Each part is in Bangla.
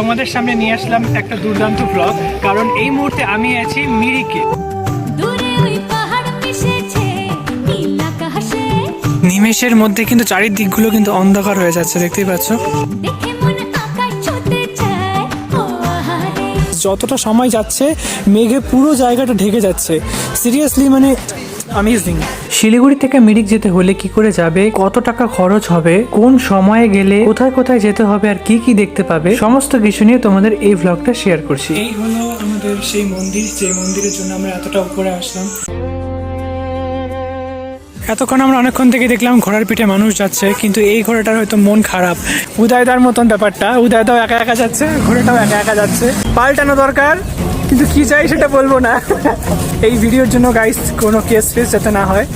তোমাদের সামনে নিয়ে আসলাম একটা দুর্দান্ত ব্লগ, কারণ এই মুহূর্তে আমি আছি মিরিকে। নিমেষের মধ্যে কিন্তু চারিদিকগুলো কিন্তু অন্ধকার হয়ে যাচ্ছে, দেখতেই পাচ্ছ। যতটা সময় যাচ্ছে মেঘে পুরো জায়গাটা ঢেকে যাচ্ছে, সিরিয়াসলি মানে অ্যামেজিং। শিলিগুড়ি থেকে মিরিক যেতে হলে কি করে যাবে, কত টাকা খরচ হবে, কোন সময়ে গেলে কোথায় কোথায় যেতে হবে, আর কি কি দেখতে পাবে, সমস্ত কিছু নিয়ে তোমাদের এই ব্লগটা শেয়ার করছি। এই হলো আমাদের সেই মন্দির, যে মন্দিরের জন্য আমরা এতটা উপরে আসলাম। এতক্ষণ আমরা অনেকক্ষণ থেকে দেখলাম ঘোড়ার পিঠে মানুষ যাচ্ছে, কিন্তু এই ঘোড়াটার হয়তো মন খারাপ। উদয়দার মতন ব্যাপারটা, উদয়দাও একা একা যাচ্ছে, ঘোড়াটাও একা একা যাচ্ছে। পাল্টানো দরকার, কিন্তু কি চাই সেটা বলবো না। এই ভিডিওর জন্য গাইস কোনো কেস ফেস যাতে না হয়।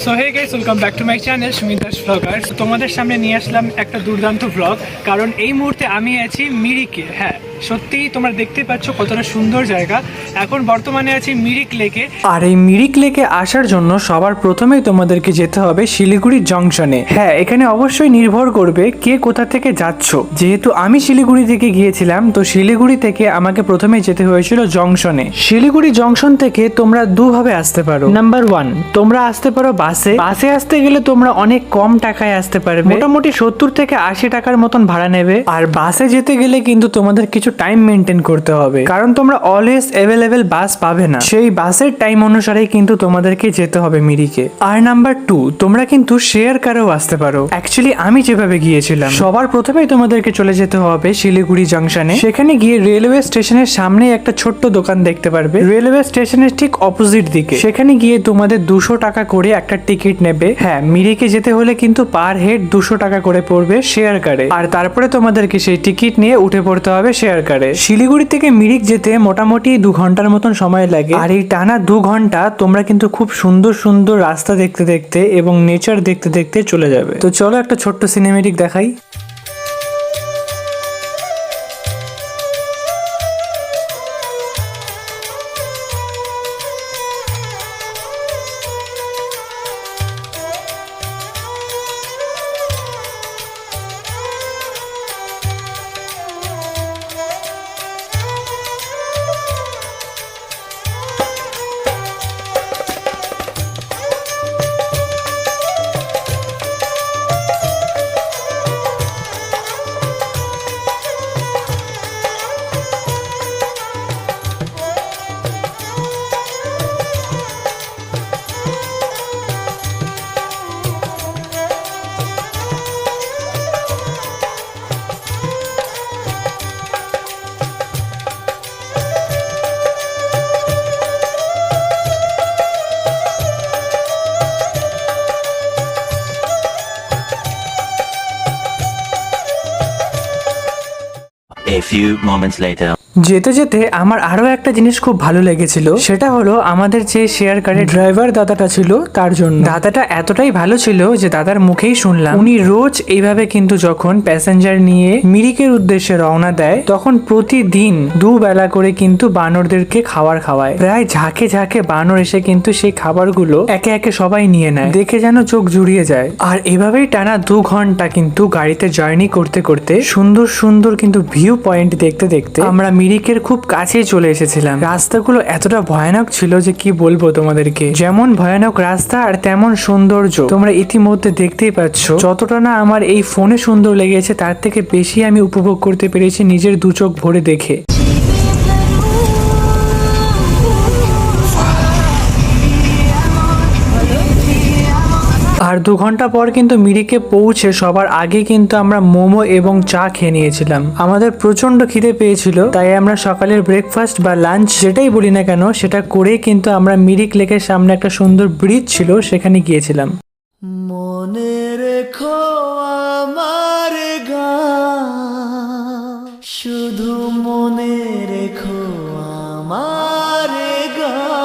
So hey guys, welcome back to my channel Sumit Das bloggers. তোমাদের সামনে নিয়ে আসলাম একটা দুর্দান্ত ব্লগ, কারণ এই মুহূর্তে আমি আছি মিরিকে। হ্যাঁ, সত্যিই তোমরা দেখতে পাচ্ছ কতটা সুন্দর জায়গা। এখন বর্তমানে আছি মিরিক লেকে। আর এই মিরিক লেকে আসার জন্য সবার প্রথমেই তোমাদেরকে যেতে হবে শিলিগুড়ি জংশনে। হ্যাঁ, এখানে অবশ্যই নির্ভর করবে কে কোথা থেকে যাচ্ছ। যেহেতু আমি শিলিগুড়ি থেকে গিয়েছিলাম, তো শিলিগুড়ি থেকে আমাকে প্রথমে যেতে হয়েছিল জংশনে। শিলিগুড়ি জংশন থেকে তোমরা দুভাবে আসতে পারো। নাম্বার 1, তোমরা আসতে পারো বাসে। বাসে আসতে গেলে তোমরা অনেক কম টাকায় আসতে পারবে, মোটামুটি 70 থেকে 80 টাকার মতন ভাড়া নেবে। আর বাসে যেতে গেলে কিন্তু তোমাদের কিছু টাইম মেনটেন করতে হবে, কারণ তোমরা অলওয়েজ অ্যাভেলেবেল বাস পাবে না। সেই বাসের টাইম অনুসারেই কিন্তু তোমাদেরকে যেতে হবে মিরিকে। আর নাম্বার 2, তোমরা কিন্তু শেয়ার কারেও আসতে পারো। অ্যাকচুয়ালি আমি যেভাবে গিয়েছিলাম, সবার প্রথমেই তোমাদেরকে চলে যেতে হবে শিলিগুড়ি জংশনে। সেখানে গিয়ে রেলওয়ে স্টেশনের সামনে একটা ছোট্ট দোকান দেখতে পারবে, রেলওয়ে স্টেশনের ঠিক অপোজিট দিকে। সেখানে গিয়ে তোমাদের 200 টাকা করে একটা টিকিট নেবে। হ্যাঁ, মিরিকে যেতে হলে কিন্তু পার হেড 200 টাকা করে পড়বে শেয়ার কারে। আর তারপরে তোমাদেরকে সেই টিকিট নিয়ে উঠে পড়তে হবে শেয়ার কারে। শিলিগুড়ি থেকে মিরিক যেতে মোটামুটি 2 ঘন্টার মতন সময় লাগে। আর এই টানা 2 ঘন্টা তোমরা কিন্তু খুব সুন্দর সুন্দর রাস্তা দেখতে দেখতে এবং নেচার দেখতে দেখতে চলে যাবে। তো চলো একটা ছোট্ট সিনেমেটিক দেখাই। A few moments later. যেতে যেতে আমার আরো একটা জিনিস খুব ভালো লেগেছিল, সেটা হলো আমাদের যে শেয়ার কারের ড্রাইভার দাদাটা ছিল তার জন্য। দাদাটা এতটাই ভালো ছিল যে দাদার মুখেই শুনলাম উনি রোজ এইভাবে কিন্তু যখন প্যাসেঞ্জার নিয়ে মিরিকের উদ্দেশ্যে রওনা দেয়, তখন প্রতিদিন 2 বেলা করে কিন্তু বানরদেরকে খাবার খাওয়ায়। প্রায় ঝাঁকে ঝাঁকে বানর এসে কিন্তু সেই খাবারগুলো একে একে সবাই নিয়ে নেয়, দেখে যেন চোখ জুড়িয়ে যায়। আর এভাবেই টানা 2 ঘন্টা কিন্তু গাড়িতে জার্নি করতে করতে সুন্দর সুন্দর কিন্তু ভিউ পয়েন্ট দেখতে দেখতে আমরা মিরিকের খুব কাছে চলে এসেছিলাম। রাস্তাগুলো এতটা ভয়ানক ছিল যে কি বলবো তোমাদেরকে। যেমন ভয়ানক রাস্তা আর তেমন সৌন্দর্য তোমরা ইতিমধ্যে দেখতেই পাচ্ছ। যতটা না আমার এই ফোনে সুন্দর লেগেছে, তার থেকে বেশি আমি উপভোগ করতে পেরেছি নিজের 2 চোখ ভরে দেখে। আর 2 ঘন্টা পর কিন্তু মিরিকে পৌঁছে সবার আগে কিন্তু আমরা মোমো এবং চা খেয়ে নিয়েছিলাম। আমাদের প্রচন্ড খিদে পেয়েছিল, তাই আমরা সকালের ব্রেকফাস্ট বা লাঞ্চ যেটাই বলি না কেন সেটা করেই কিন্তু আমরা মিরিক লেকের সামনে একটা সুন্দর ব্রিজ ছিল সেখানে গিয়েছিলাম। মনে রেখো আমার গান, শুধু মনে রেখো আমার গান।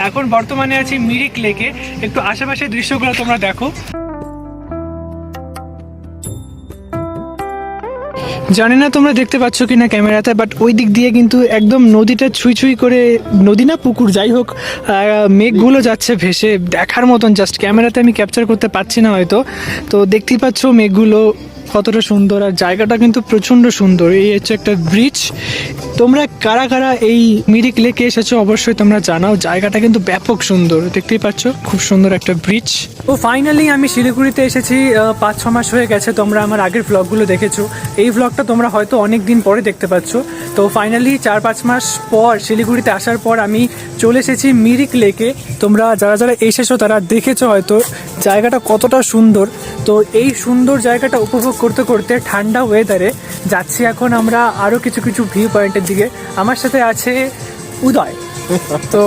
এখন বর্তমানে আছি মিরিক লেকে, একটু আশেপাশের দৃশ্যগুলো তোমরা দেখো। জানি না তোমরা দেখতে পাচ্ছ কিনা ক্যামেরাতে, বাট ওই দিক দিয়ে কিন্তু একদম নদীটা ছুঁই ছুঁই করে, নদী না পুকুর যাই হোক, মেঘগুলো যাচ্ছে ভেসে, দেখার মতন। জাস্ট ক্যামেরাতে আমি ক্যাপচার করতে পারছি না হয়তো। তো দেখতেই পাচ্ছ মেঘগুলো কতটা সুন্দর, আর জায়গাটা কিন্তু প্রচণ্ড সুন্দর। এই হচ্ছে একটা ব্রিজ। তোমরা কারা কারা এই মিরিক লেকে এসেছো অবশ্যই তোমরা জানাও। জায়গাটা কিন্তু ব্যাপক সুন্দর, দেখতেই পাচ্ছ খুব সুন্দর একটা ব্রিজ। তো ফাইনালি আমি শিলিগুড়িতে এসেছি। 5-6 মাস হয়ে গেছে। তোমরা আমার আগের ব্লগগুলো দেখেছো, এই ব্লগটা তোমরা হয়তো অনেক দিন পরে দেখতে পাচ্ছ। তো ফাইনালি 4-5 মাস পর শিলিগুড়িতে আসার পর আমি চলে এসেছি মিরিক লেকে। তোমরা যারা যারা এসেছো তারা দেখেছো হয়তো জায়গাটা কতটা সুন্দর। তো এই সুন্দর জায়গাটা উপভোগ করতে করতে ঠান্ডা ওয়েদারে যাচ্ছি এখন আমরা আরও কিছু কিছু ভিউ পয়েন্টের দিকে। আমার সাথে আছে উদয়। তো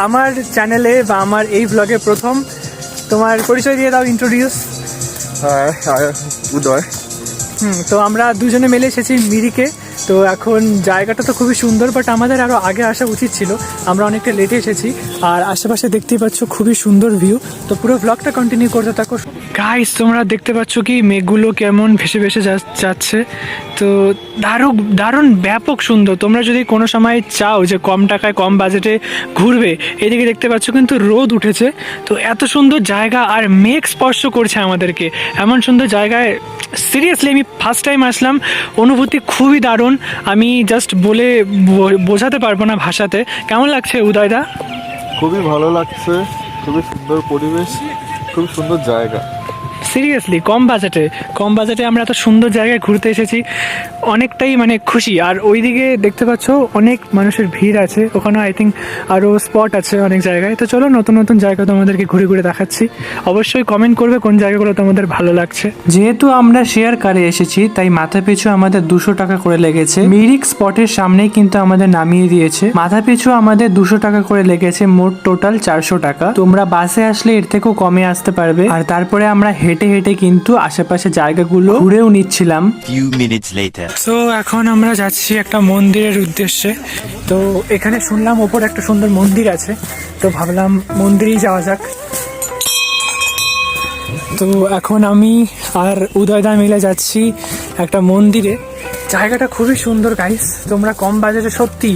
আমার চ্যানেলে বা আমার এই ব্লগে প্রথম তোমার পরিচয় দিয়ে দাও, ইন্ট্রোডিউস। উদয়। তো আমরা দুজনে মিলে এসেছি মিরিকে। তো এখন জায়গাটা তো খুবই সুন্দর, বাট আমাদের আরও আগে আসা উচিত ছিল, আমরা অনেকটা লেটে এসেছি। আর আশেপাশে দেখতেই পাচ্ছ খুবই সুন্দর ভিউ। তো পুরো ব্লগটা কন্টিনিউ করতে থাকো। গাইস তোমরা দেখতে পাচ্ছ কি মেঘগুলো কেমন ভেসে ভেসে যাচ্ছে। তো দারুণ ব্যাপক সুন্দর। তোমরা যদি কোনো সময় চাও যে কম টাকায় কম বাজেটে ঘুরবে, এদিকে দেখতে পাচ্ছ কিন্তু রোদ উঠেছে। তো এত সুন্দর জায়গা আর মেঘ স্পর্শ করছে আমাদেরকে, এমন সুন্দর জায়গায় সিরিয়াসলি আমি ফার্স্ট টাইম আসলাম। অনুভূতি খুবই দারুণ, আমি জাস্ট বলে বোঝাতে পারবো না ভাষাতে। কেমন লাগছে উদয়দা? খুবই ভালো লাগছে, খুবই সুন্দর পরিবেশ, খুব সুন্দর জায়গা। সিরিয়াসলি কম বাজেটে আমরা এত সুন্দর জায়গায় ঘুরতে এসেছি, অনেকটাই মানে খুশি। আর ওইদিকে দেখতে পাচ্ছ অনেক মানুষের ভিড় আছে, ওখানে আই থিঙ্ক আরও স্পট আছে অনেক জায়গায়। তো চলো নতুন নতুন জায়গা তোমাদেরকে ঘুরে ঘুরে দেখাচ্ছি। অবশ্যই কমেন্ট করবে কোন জায়গাগুলো তোমাদের ভালো লাগছে। যেহেতু আমরা শেয়ার কারে এসেছি তাই মাথা পিছু আমাদের 200 টাকা করে লেগেছে। মিরিক স্পটের সামনেই কিন্তু আমাদের নামিয়ে দিয়েছে। মাথা পিছু আমাদের 200 টাকা করে লেগেছে, মোট টোটাল 400 টাকা। তোমরা বাসে আসলে এর থেকেও কমে আসতে পারবে। আর তারপরে আমরা হেঁটে হেঁটে কিন্তু আশেপাশে জায়গাগুলো ঘুরেও নিচ্ছিলাম। Few minutes later. তো এখন আমরা যাচ্ছি একটা মন্দিরের উদ্দেশ্যে। তো এখানে শুনলাম ওপর একটা সুন্দর মন্দির আছে, তো ভাবলাম মন্দিরেই যাওয়া যাক। তো এখন আমি আর উদয়দা মিলে যাচ্ছি একটা মন্দিরে। জায়গাটা খুবই সুন্দর গাইস। তোমরা কম বাজেটে সত্যি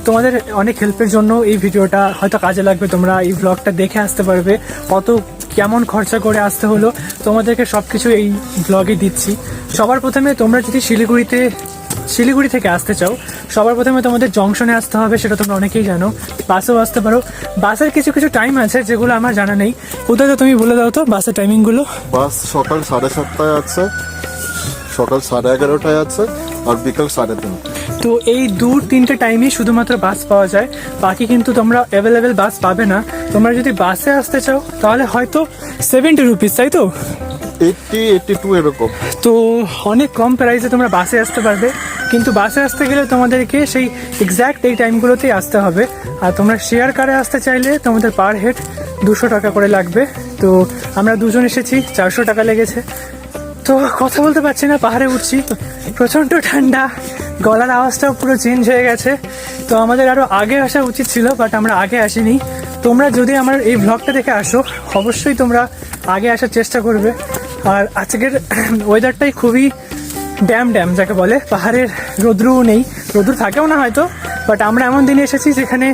তোমাদের অনেক হেল্পের জন্য এই ভিডিওটা হয়তো কাজে লাগবে। তোমরা এই ব্লগটা দেখে আসতে পারবে কত কেমন খরচা করে আসতে হলো। তোমাদেরকে সব কিছু এই ব্লগে দিচ্ছি। সবার প্রথমে তোমরা যদি শিলিগুড়ি থেকে আসতে চাও, সবার প্রথমে তোমাদের জংশনে আসতে হবে, সেটা তোমরা অনেকেই জানো। বাসেও আসতে পারো। বাসের কিছু কিছু টাইম আছে যেগুলো আমার জানা নেই। কোথায় তো তুমি বলে দাও তো বাসের টাইমিংগুলো। বাস সকাল 7:30টায় আছে, সকাল 11:30টায় আছে, আর বিকাল 3:30। তো এই 2-3টে টাইমই শুধুমাত্র বাস পাওয়া যায়, বাকি কিন্তু তোমরা অ্যাভেলেবেল বাস পাবে না। তোমরা যদি বাসে আসতে চাও তাহলে হয়তো 70 রুপিস, তাই তো 82 এরকম। তো অনেক কম প্রাইসে তোমরা বাসে আসতে পারবে। কিন্তু বাসে আসতে গেলে তোমাদেরকে সেই এক্স্যাক্ট এই টাইমগুলোতেই আসতে হবে। আর তোমরা শেয়ার কারে আসতে চাইলে তোমাদের পার হেড 200 টাকা করে লাগবে। তো আমরা দুজন এসেছি, 400 টাকা লেগেছে। তো কথা বলতে পারছি না, পাহাড়ে উঠছি, প্রচণ্ড ঠান্ডা, গলার আওয়াজটাও পুরো চেঞ্জ হয়ে গেছে। তো আমাদের আরও আগে আসা উচিত ছিল, বাট আমরা আগে আসিনি। তোমরা যদি আমার এই ব্লগটা দেখে আসো অবশ্যই তোমরা আগে আসার চেষ্টা করবে। আর আজকের ওয়েদারটাই খুবই ড্যাম যাকে বলে। পাহাড়ের রোদ্রুও নেই, রোদ্রু থাকেও না হয়তো, বাট আমরা এমন দিনে এসেছি যেখানে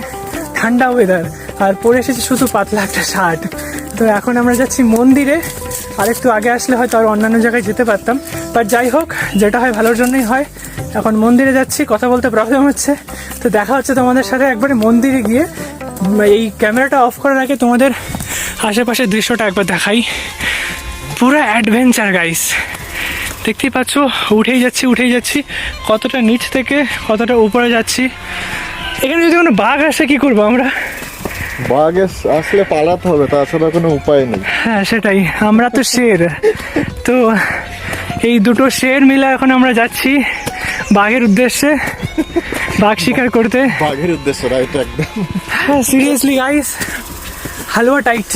ঠান্ডা ওয়েদার, আর পরে এসেছি শুধু পাতলা একটা শার্ট। তো এখন আমরা যাচ্ছি মন্দিরে। আর একটু আগে আসলে হয়তো আর অন্যান্য জায়গায় যেতে পারতাম, বাট যাই হোক, যেটা হয় ভালোর জন্যই হয়। এখন মন্দিরে যাচ্ছি, কথা বলতে প্রবলেম হচ্ছে। তো দেখা হচ্ছে তোমাদের সাথে একবারে মন্দিরে গিয়ে। এই ক্যামেরাটা অফ করার আগে তোমাদের আশেপাশের দৃশ্যটা একবার দেখাই। পুরো অ্যাডভেঞ্চার গাইস, দেখতেই পাচ্ছ উঠেই যাচ্ছি, কতটা নিচ থেকে কতটা উপরে যাচ্ছি। এখানে যদি কোনো বাঘ আসে কি করবো আমরা? বাঘ আসলে পালাতে হবে, তাছাড়া কোনো উপায় নেই। হ্যাঁ সেটাই, আমরা তো শের। তো এই দুটো শের মিলে এখন আমরা যাচ্ছি বাঘের উদ্দেশ্যে, বাঘ শিকার করতে। বাঘের উদ্দেশ্যে রাইট, একদম। হ্যাঁ সিরিয়াসলি গাইস, হালুয়া টাইট।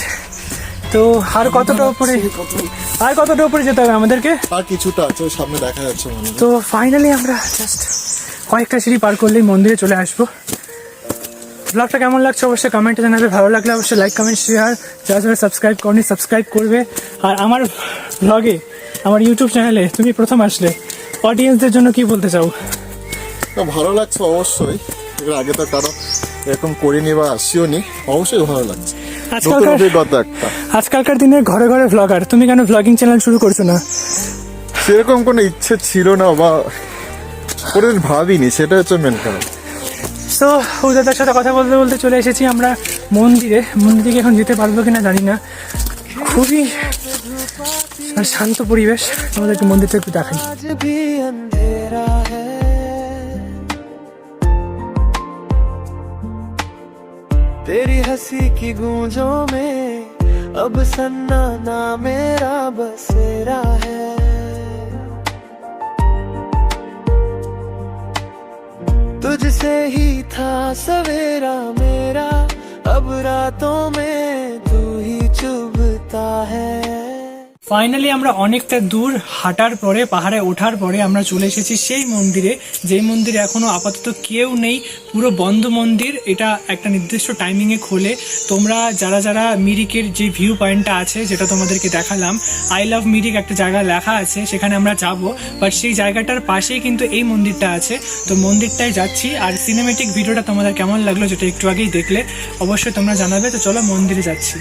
তো আর কতটা উপরে যেতে হবে আমাদেরকে? আর কিছুটা আছে, ওই সামনে দেখা যাচ্ছে মনে হয়। তো ফাইনালি আমরা জাস্ট কয়েকটা সিঁড়ি পার করলেই মন্দিরে চলে আসবো। ব্লগটা কেমন লাগছে অবশ্যই কমেন্টে জানাবে। ভালো লাগলে অবশ্যই লাইক কমেন্ট শেয়ার, যারা যারা সাবস্ক্রাইব করনি সাবস্ক্রাইব করবে। আর আমার ব্লগে আমার ইউটিউব চ্যানেলে তুমি প্রথম আসলে, অডিয়েন্সদের জন্য কি বলতে চাও? তো ভালো লাগছে অবশ্যই, এর আগে তো কারো এরকম করিনি বা আসিও নি, অবশ্যই ভালো লাগছে, নতুন আজকালকার অভিজ্ঞতা একটা। আজকালকার দিনে ঘরে ঘরে ভ্লগার, তুমি কেন ভ্লগিং চ্যানেল শুরু করছো না? সেরকম কোনো ইচ্ছে ছিল না বা কোনোদিন ভাবিনি, সেটা হচ্ছে মেন কারণ। তো উদয়দার সাথে কথা বলতে বলতে চলে এসেছি আমরা মন্দিরে। মন্দিরে এখন যেতে পারবো কিনা জানি না, খুবই শান্ত পরিবেশ। আমাদেরকে মন্দিরটা একটু দেখাই। आज भी अंधेरा है, तेरी हंसी की गूंजों में अब सन्नाटा मेरा बसेरा है। तुझसे ही था सवेरा मेरा, अब रातों में तू ही चुभता है। ফাইনালি আমরা অনেকটা দূর হাঁটার পরে, পাহাড়ে ওঠার পরে আমরা চলে এসেছি সেই মন্দিরে, যেই মন্দিরে এখনো আপাতত কেউ নেই, পুরো বন্ধ মন্দির। এটা একটা নির্দিষ্ট টাইমিংয়ে খোলে। তোমরা যারা যারা মিরিকের যে ভিউ পয়েন্টটা আছে, যেটা তোমাদেরকে দেখালাম, আই লাভ মিরিক একটা জায়গা লেখা আছে, সেখানে আমরা যাব। বাট সেই জায়গাটার পাশেই কিন্তু এই মন্দিরটা আছে, তো মন্দিরটায় যাচ্ছি। আর সিনেমেটিক ভিডিওটা তোমাদের কেমন লাগলো, যেটা একটু আগেই দেখলে, অবশ্যই তোমরা জানাবে। তো চলো মন্দিরে যাচ্ছি।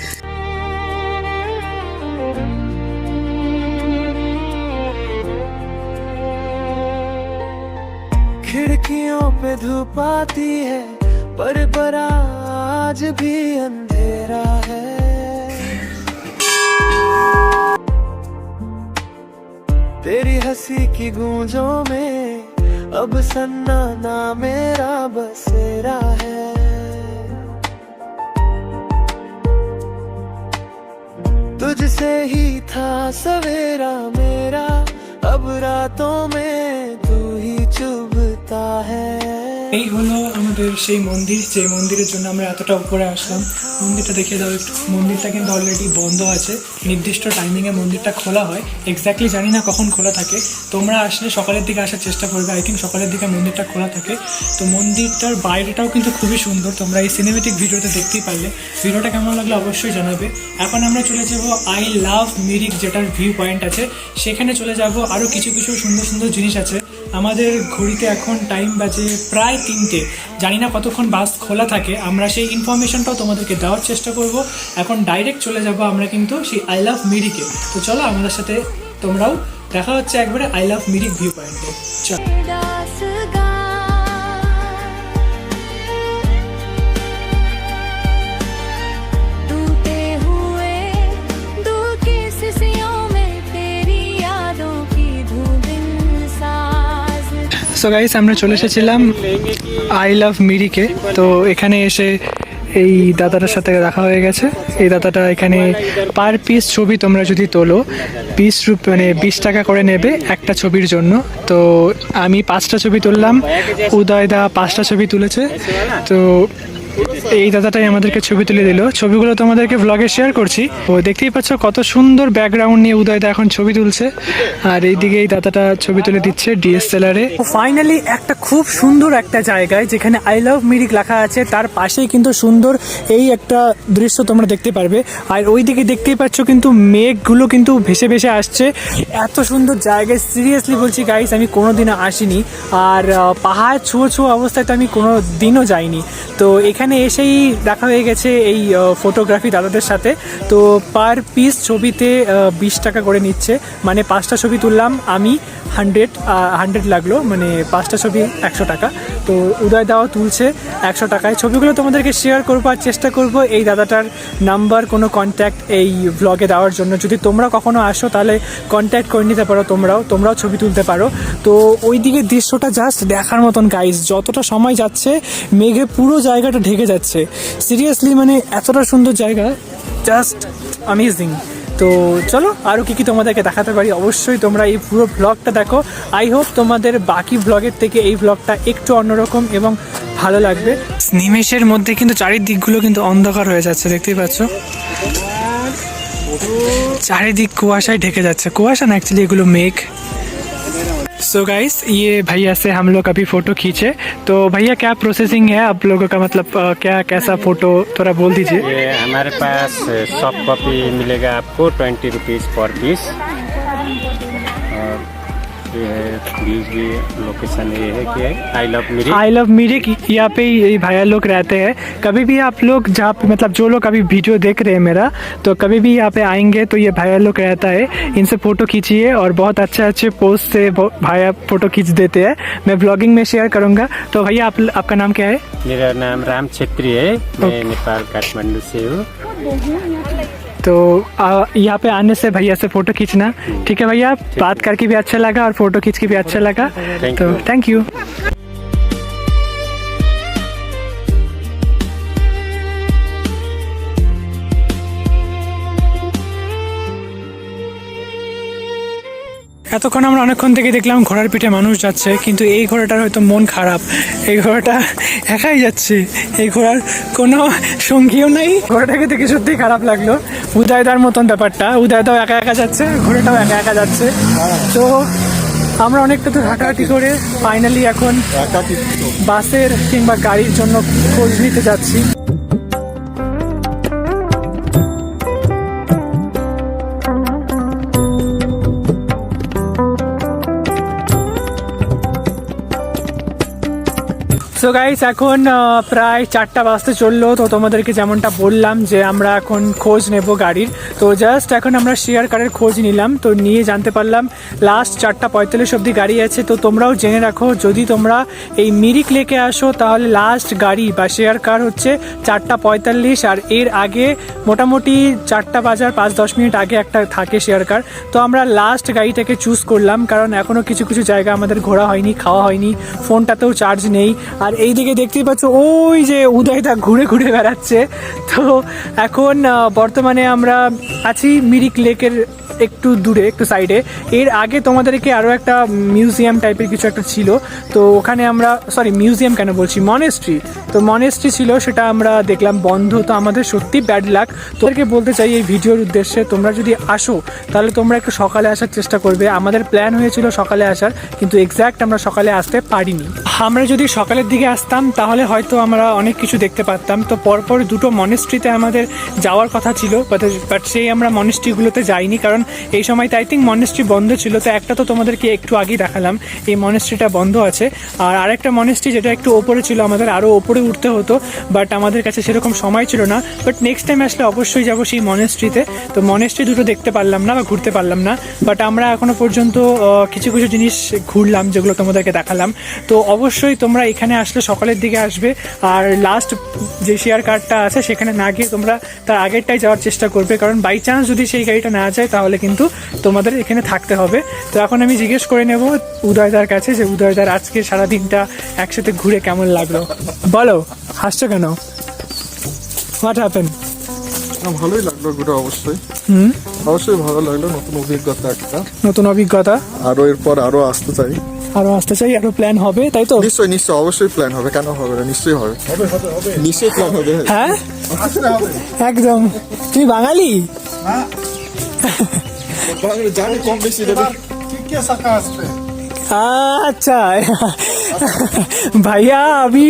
खिड़कियों पे धूप आती है, पर आज भी अंधेरा है। तेरी हंसी की गूंजों में अब सन्नाटा मेरा बसेरा है। तुझसे ही था सवेरा मेरा, अब रातों में तू ही चुभता है। এই হলো আমাদের সেই মন্দির, যে মন্দিরের জন্য আমরা এতটা উপরে আসলাম। মন্দিরটা দেখিয়ে দাও একটু। মন্দিরটা কিন্তু অলরেডি বন্ধ আছে, নির্দিষ্ট টাইমিংয়ে মন্দিরটা খোলা হয়। এক্স্যাক্টলি জানি না কখন খোলা থাকে, তোমরা আসলে সকালের দিকে আসার চেষ্টা করবে। আই থিঙ্ক সকালের দিকে মন্দিরটা খোলা থাকে। তো মন্দিরটার বাইরেটাও কিন্তু খুবই সুন্দর, তোমরা এই সিনেমেটিক ভিডিওতে দেখতেই পারলে। ভিডিওটা কেমন লাগলো অবশ্যই জানাবে। এখন আমরা চলে যাব আই লাভ মিরিক, যেটার ভিউ পয়েন্ট আছে, সেখানে চলে যাব। আরও কিছু কিছু সুন্দর সুন্দর জিনিস আছে। আমাদের ঘড়িতে এখন টাইম বাজে প্রায় 3টে, জানি না কতক্ষণ বাস খোলা থাকে, আমরা সেই ইনফরমেশনটাও তোমাদেরকে দেওয়ার চেষ্টা করব। এখন ডাইরেক্ট চলে যাব আমরা কিন্তু সেই আই লাভ মিরিকে। তো চলো আমাদের সাথে তোমরাও, দেখা হচ্ছে একবারে আই লাভ মিরিক ভিউ পয়েন্টে। চলো। সো গাইস, আমরা চলে এসেছিলাম আই লাভ মিরিকে। তো এখানে এসে এই দাদাটার সাথে দেখা হয়ে গেছে। এই দাদাটা এখানে পার পিস ছবি তোমরা যদি তোলো, পিস মানে 20 টাকা করে নেবে একটা ছবির জন্য। তো আমি 5টা ছবি তুললাম, উদয়দা 5টা ছবি তুলেছে। তো এই দাদাটাই আমাদেরকে ছবি তুলে দিল। ছবিগুলো তোমাদেরকে ব্লগে শেয়ার করছি। তো দেখতেই পাচ্ছ কত সুন্দর ব্যাকগ্রাউন্ড নিয়ে উদয়দা এখন ছবি তুলছে, আর এইদিকে এই দাদাটা ছবি তুলে দিচ্ছে ডিএসএলআরে। ফাইনালি একটা খুব সুন্দর একটা জায়গায়, যেখানে আই লাভ মিরিক লেখা আছে, তার পাশেই কিন্তু সুন্দর এই একটা দৃশ্য তোমরা দেখতে পারবে। আর ওইদিকে দেখতেই পাচ্ছ কিন্তু মেঘগুলো কিন্তু ভেসে ভেসে আসছে। এত সুন্দর জায়গায় সিরিয়াসলি বলছি গাইস, আমি কোনোদিনও আসিনি। আর পাহাড় ছুঁয়ো অবস্থায় তো আমি কোনো দিনও যাইনি। তো এখানে এসেই দেখা হয়ে গেছে এই ফটোগ্রাফি দাদাদের সাথে। তো পার পিস ছবিতে 20 টাকা করে নিচ্ছে, মানে 5টা ছবি তুললাম আমি, 100 লাগলো, মানে 5টা ছবি 100 টাকা। তো উদয় দাও তুলছে 100 টাকায়। ছবিগুলো তোমাদেরকে শেয়ার করবো, আর চেষ্টা করব এই দাদাটার নাম্বার, কোনো কন্ট্যাক্ট এই ব্লগে দেওয়ার জন্য। যদি তোমরা কখনো আসো তাহলে কন্ট্যাক্ট করে নিতে পারো, তোমরাও ছবি তুলতে পারো। তো ওই দিকে দৃশ্যটা জাস্ট দেখার মতন গাইস। যতটা সময় যাচ্ছে মেঘে পুরো জায়গাটা ঢেকে যাচ্ছে। সিরিয়াসলি মানে এতটা সুন্দর জায়গা, জাস্ট অ্যামেজিং। তো চলো আরও কী তোমাদেরকে দেখাতে পারি, অবশ্যই তোমরা এই পুরো ব্লগটা দেখো। আই হোপ তোমাদের বাকি ব্লগের থেকে এই ব্লগটা একটু অন্যরকম এবং ভালো লাগবে। নিমেষের মধ্যে কিন্তু চারিদিকগুলো কিন্তু অন্ধকার হয়ে যাচ্ছে, দেখতেই পাচ্ছ। চারিদিক কুয়াশায় ঢেকে যাচ্ছে, কুয়াশা না एक्चुअली এগুলো मेघ। सो गाइस, ये भैया से हम लोग अभी फ़ोटो खींचे। तो भैया क्या प्रोसेसिंग है आप लोगों का, मतलब क्या कैसा फ़ोटो थोड़ा बोल दीजिए। ये हमारे पास सॉफ्ट कॉपी मिलेगा आपको 20 रुपीज़ पर पीस। और ये बीच भी लोकेशन ये है कि I love Mirik. I love Mirik, यहाँ पे ही भैया लोग रहते हैं। कभी भी आप लोग जहाँ पे मतलब जो लोग अभी वीडियो देख रहे हैं मेरा, तो कभी भी यहाँ पे आएंगे तो ये भैया लोग रहता है, इनसे फ़ोटो खींचिए और बहुत अच्छे अच्छे पोज से भैया फ़ोटो खींच देते हैं। मैं ब्लॉगिंग में शेयर करूँगा। तो भैया आपका नाम क्या है? मेरा नाम राम छेत्री है, मैं नेपाल काठमांडू से हूँ। तो यहाँ पे आने से भैया से फ़ोटो खींचना, ठीक है भैया? बात करके भी अच्छा लगा और फ़ोटो खींच के भी अच्छा लगा, तो थैंक यू। এতক্ষণ আমরা অনেকক্ষণ থেকে দেখলাম ঘোড়ার পিঠে মানুষ যাচ্ছে, কিন্তু এই ঘোড়াটার হয়তো মন খারাপ। এই ঘোড়াটা একাই যাচ্ছে, এই ঘোড়ার কোনো সঙ্গীও নেই। ঘোড়াটাকে দেখে সত্যিই খারাপ লাগলো। উদয়দার মতন ব্যাপারটা, উদয়দাও একা একা যাচ্ছে, ঘোড়াটাও একা একা যাচ্ছে। তো আমরা অনেকটা তো হাঁটাহাঁটি করে ফাইনালি এখন বাসের কিংবা গাড়ির জন্য খোঁজ নিতে যাচ্ছি। সো গাইস, এখন প্রায় 4টা বাজতে চললো। তো তোমাদেরকে যেমনটা বললাম যে আমরা এখন খোঁজ নেব গাড়ির, তো জাস্ট এখন আমরা শেয়ার কারের খোঁজ নিলাম। তো নিয়ে জানতে পারলাম লাস্ট 4:45 অবধি গাড়ি আছে। তো তোমরাও জেনে রাখো, যদি তোমরা এই মিরিক লেকে আসো তাহলে লাস্ট গাড়ি বা শেয়ার কার হচ্ছে 4:45, আর এর আগে মোটামুটি 4টা বাজার 5-10 মিনিট আগে একটা থাকে শেয়ার কার। তো আমরা লাস্ট গাড়িটাকে চুজ করলাম, কারণ এখনও কিছু কিছু জায়গা আমাদের ঘোরা হয়নি, খাওয়া হয়নি, ফোনটাতেও চার্জ নেই। আর এইদিকে দেখতেই পাচ্ছ ওই যে উদয়টা ঘুরে ঘুরে বেড়াচ্ছে। তো এখন বর্তমানে আমরা আছি মিরিক লেকের একটু দূরে, একটু সাইডে। এর আগে তোমাদেরকে আরও একটা মিউজিয়াম টাইপের কিছু একটা ছিল, তো ওখানে আমরা, সরি মিউজিয়াম কেন বলছি, মনেস্ট্রি। তো মনেস্ট্রি ছিল, সেটা আমরা দেখলাম বন্ধ। তো আমাদের সত্যি ব্যাড লাক। তোদেরকে বলতে চাই এই ভিডিওর উদ্দেশ্যে, তোমরা যদি আসো তাহলে তোমরা একটু সকালে আসার চেষ্টা করবে। আমাদের প্ল্যান হয়েছিল সকালে আসার, কিন্তু এক্স্যাক্ট আমরা সকালে আসতে পারিনি। আমরা যদি সকালের দিকে আসতাম তাহলে হয়তো আমরা অনেক কিছু দেখতে পারতাম। তো পরপর দুটো মনেস্ট্রিতে আমাদের যাওয়ার কথা ছিল, বাট সেই আমরা মনেস্ট্রিগুলোতে যাইনি, কারণ এই সময়তে আই থিঙ্ক মনেস্ট্রি বন্ধ ছিল। তো একটা তো তোমাদেরকে একটু আগেই দেখালাম, এই মনেস্ট্রিটা বন্ধ আছে। আর আরেকটা মনেস্ট্রি যেটা একটু ওপরে ছিল, আমাদের আরও ওপরে উঠতে হতো, বাট আমাদের কাছে সেরকম সময় ছিল না। বাট নেক্সট টাইম আসলে অবশ্যই যাবো সেই মনেস্ট্রিতে। তো মনেস্ট্রি দুটো দেখতে পারলাম না বা ঘুরতে পারলাম না, বাট আমরা এখনো পর্যন্ত কিছু কিছু জিনিস ঘুরলাম যেগুলো তোমাদেরকে দেখালাম। তো অবশ্যই তোমরা এখানে আসলে সকালের দিকে আসবে, আর লাস্ট যে শেয়ার কারটা আছে সেখানে না গিয়ে তোমরা তার আগেরটাই যাওয়ার চেষ্টা করবে, কারণ বাই চান্স যদি সেই গাড়িটা না যায় তাহলে কিন্তু তোমাদের এখানে থাকতে হবে। তো এখন আমি জিজ্ঞেস করে নেব উদয়দার কাছে যে উদয়দার আজকে সারাদিনটা একসাথে ঘুরে কেমন লাগলো। বলো, হাসছো কেন? What happen? ভালোই লাগলো ঘুরে, অবশ্যই অবশ্যই ভালো লাগলো। নতুন অভিজ্ঞতা একটা, নতুন অভিজ্ঞতা। আরো এরপর আরো আসতে চাই, আরো আসতে চাই, আরো প্ল্যান হবে, তাই তো? নিশ্চয়ই নিশ্চয়ই, অবশ্যই প্ল্যান হবে, কেন হবে না? নিশ্চয়ই হবে, নিশ্চয়ই প্ল্যান হবে। হ্যাঁ একদম। তুমি বাঙালি? জানি কম বেশি আচ্ছা ভাইয়া, আমি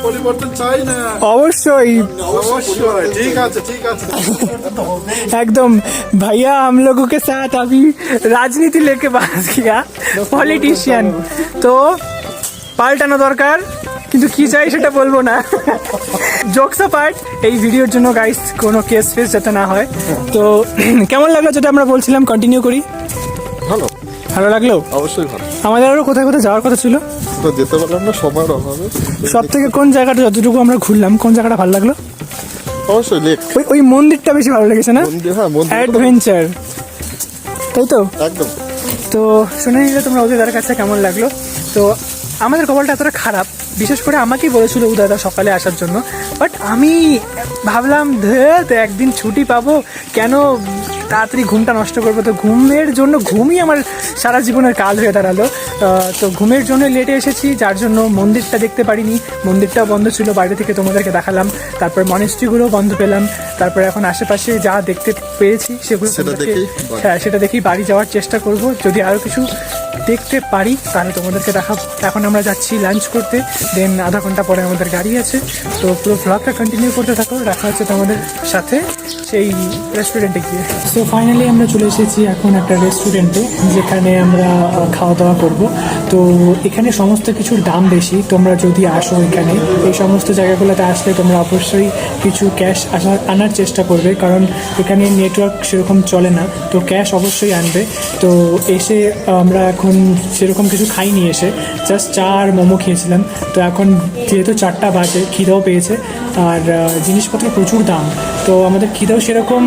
পরিবর্তন চাই না। অবশ্যই অবশ্যই, ঠিক আছে ঠিক আছে। एकदम भैया, हम लोगों के साथ अभी राजनीति लेके बात किया, पॉलिटिशियन। तो পাল্টানো দরকার, কিন্তু কি চাই সেটা বলবো না। জোকস পার্ট, এই ভিডিওর জন্য গাইস কোনো কেস ফেস যাতে না হয়। তো কেমন লাগলো যেটা আমরা বলছিলাম, কন্টিনিউ করি। ভালো, ভালো লাগলো, অবশ্যই ভালো। আমাদের আরও কোথায় কোথায় যাওয়ার কথা ছিল, তো যেতে পারলাম না সময়ের অভাবে। সব থেকে কোন জায়গাটা, যতটুকু আমরা ঘুরলাম, কোন জায়গাটা ভালো লাগলো? অবশ্যই লেক, ওই মন্দিরটা বেশি ভালো লেগেছে না? হ্যাঁ মন্দির, অ্যাডভেঞ্চার, তাই তো? একদম। তো শুনে নিলে তোমরা উদয়দার কাছে কেমন লাগলো। তো আমাদের কপালটা এতটা খারাপ, বিশেষ করে আমাকেই বলেছিল উদয়দা সকালে আসার জন্য, বাট আমি ভাবলাম তো একদিন ছুটি পাবো, কেন তাড়াতাড়ি ঘুমটা নষ্ট করবো? তো ঘুমের জন্য, ঘুমই আমার সারা জীবনের কাল হয়ে দাঁড়ালো। তো ঘুমের জন্য লেটে এসেছি, যার জন্য মন্দিরটা দেখতে পারিনি, মন্দিরটাও বন্ধ ছিল, বাইরে থেকে তোমাদেরকে দেখালাম। তারপর মনেস্ট্রিগুলোও বন্ধ পেলাম। তারপর এখন আশেপাশে যা দেখতে পেরেছি সেগুলো হ্যাঁ সেটা দেখেই বাড়ি যাওয়ার চেষ্টা করব। যদি আরও কিছু দেখতে পারি তাহলে তোমাদেরকে দেখাবো। এখন আমরা যাচ্ছি লাঞ্চ করতে, দেন আধা ঘন্টা পরে আমাদের গাড়ি আছে। তো পুরো ব্লগটা কন্টিনিউ করতে থাকো, দেখা হচ্ছে তোমাদের সাথে এই রেস্টুরেন্টে গিয়ে। সো ফাইনালি আমরা চলে এসেছি এখন একটা রেস্টুরেন্টে, যেখানে আমরা খাওয়া দাওয়া করব। তো এখানে সমস্ত কিছুর দাম বেশি। তোমরা যদি আসো এখানে এই সমস্ত জায়গাগুলোতে আসলে তোমরা অবশ্যই কিছু ক্যাশ আনার চেষ্টা করবে, কারণ এখানে নেটওয়ার্ক সেরকম চলে না, তো ক্যাশ অবশ্যই আনবে। তো এসে আমরা এখন সেরকম কিছু খাইনি, এসে জাস্ট চা আর মোমো খেয়েছিলাম। তো এখন যেহেতু 4টা বাজে, খিদেও পেয়েছে আর জিনিসপত্র প্রচুর দাম, তো আমাদের খিদেও সেরকম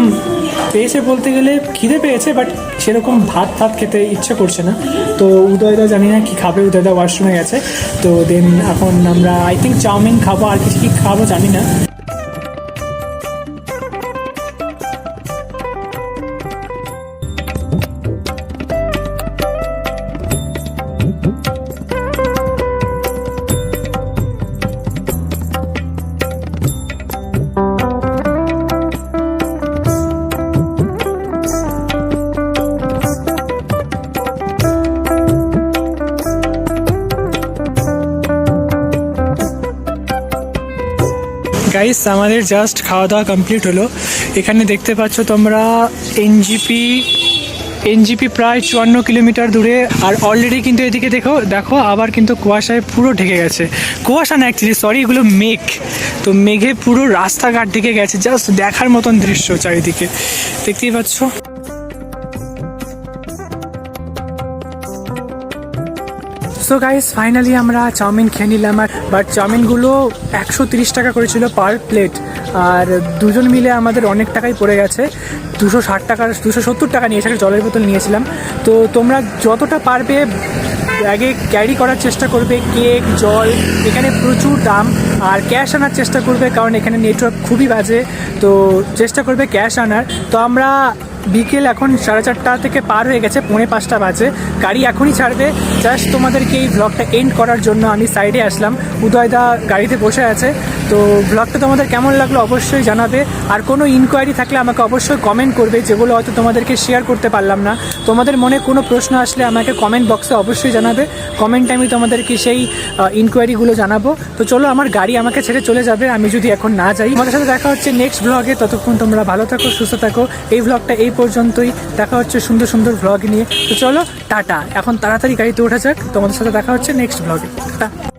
পেয়েছে, বলতে গেলে খিদে পেয়েছে, বাট সেরকম ভাত খেতে ইচ্ছে করছে না। তো উদয়দা জানি না কি খাবে, উদয়দা ওয়াশরুমে গেছে। তো দেন এখন আমরা আই থিঙ্ক চাউমিন খাবো, আর কিছু কি খাবো জানি না। গাইস, আমাদের জাস্ট খাওয়া দাওয়া কমপ্লিট হলো। এখানে দেখতে পাচ্ছ তোমরা এনজিপি প্রায় 54 কিলোমিটার দূরে। আর অলরেডি কিন্তু এদিকে দেখো আবার কিন্তু কুয়াশায় পুরো ঢেকে গেছে। কুয়াশা না অ্যাকচুয়ালি, সরি, এগুলো মেঘ। তো মেঘে পুরো রাস্তাঘাট ঢেকে গেছে, জাস্ট দেখার মতন দৃশ্য চারিদিকে, দেখতেই পাচ্ছ। সো গাইস, ফাইনালি আমরা চাউমিন খেয়ে নিলাম। বাট চাউমিনগুলো 130 টাকা করেছিল পার প্লেট, আর দুজন মিলে আমাদের অনেক টাকাই পড়ে গেছে। 270 টাকা নিয়েছে, একটা জলের বোতল নিয়েছিলাম। তো তোমরা যতটা পারবে ব্যাগে ক্যারি করার চেষ্টা করবে, কেক, জল, এখানে প্রচুর দাম। আর ক্যাশ আনার চেষ্টা করবে, কারণ এখানে নেটওয়ার্ক খুবই বাজে, তো চেষ্টা করবে ক্যাশ আনার। তো আমরা বিকেল এখন 4:30 থেকে পার হয়ে গেছে, 4:45 বাজে, গাড়ি এখনই ছাড়বে। জাস্ট তোমাদেরকে এই ব্লগটা এন্ড করার জন্য আমি সাইডে আসলাম। উদয়দা গাড়িতে বসে আছে। তো ব্লগটা তোমাদের কেমন লাগলো অবশ্যই জানাবে। আর কোনো ইনকোয়ারি থাকলে আমাকে অবশ্যই কমেন্ট করবে, যেগুলো হয়তো তোমাদেরকে শেয়ার করতে পারলাম না। তোমাদের মনে কোনো প্রশ্ন আসলে আমাকে কমেন্ট বক্সে অবশ্যই জানাবে। কমেন্টে আমি তোমাদেরকে সেই ইনকোয়ারিগুলো জানাবো। তো চলো, আমার গাড়ি আমাকে ছেড়ে চলে যাবে আমি যদি এখন না যাই। তোমাদের সাথে দেখা হচ্ছে নেক্সট ব্লগে। ততক্ষণ তোমরা ভালো থাকো, সুস্থ থাকো। এই ব্লগটা এই পর্যন্তই, দেখা হচ্ছে সুন্দর সুন্দর ব্লগ নিয়ে। তো চলো, টাটা। এখন তাড়াতাড়ি গাড়িতে ওঠা যাক, তোমাদের সাথে দেখা হচ্ছে নেক্সট ব্লগে। টাটা।